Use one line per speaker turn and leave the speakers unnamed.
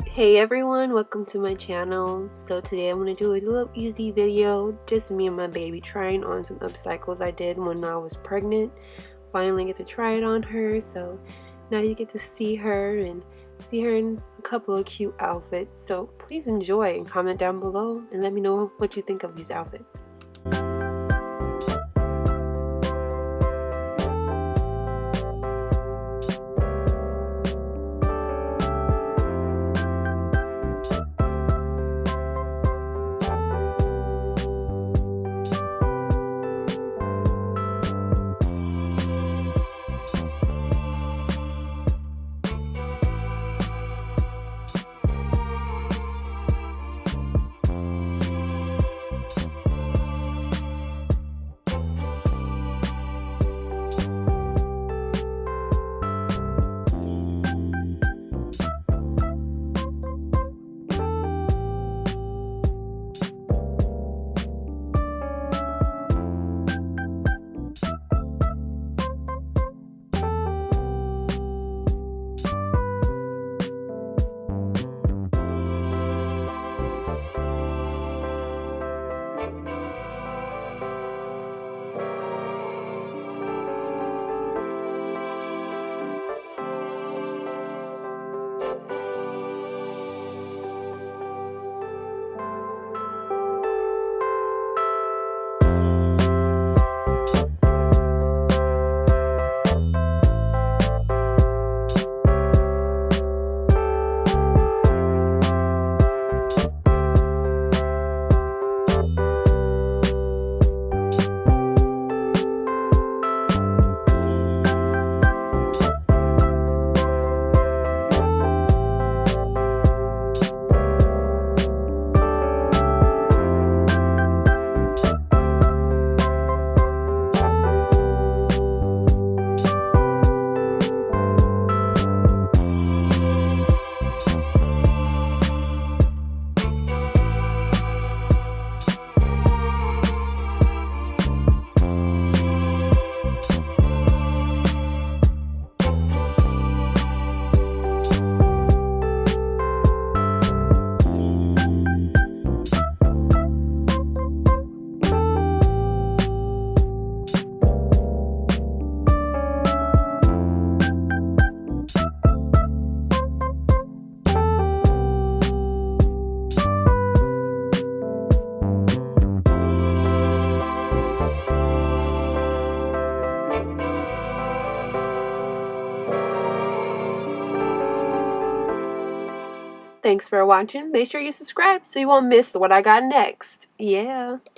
Hey everyone, welcome to my channel. So today I'm going to do a little easy video, just me and my baby trying on some upcycles I did when I was pregnant. Finally get to try it on her, so now you get to see her and see her in a couple of cute outfits. So please enjoy and comment down below and let me know what you think of these outfits. Thanks for watching. Make sure you subscribe so you won't miss what I got next. Yeah.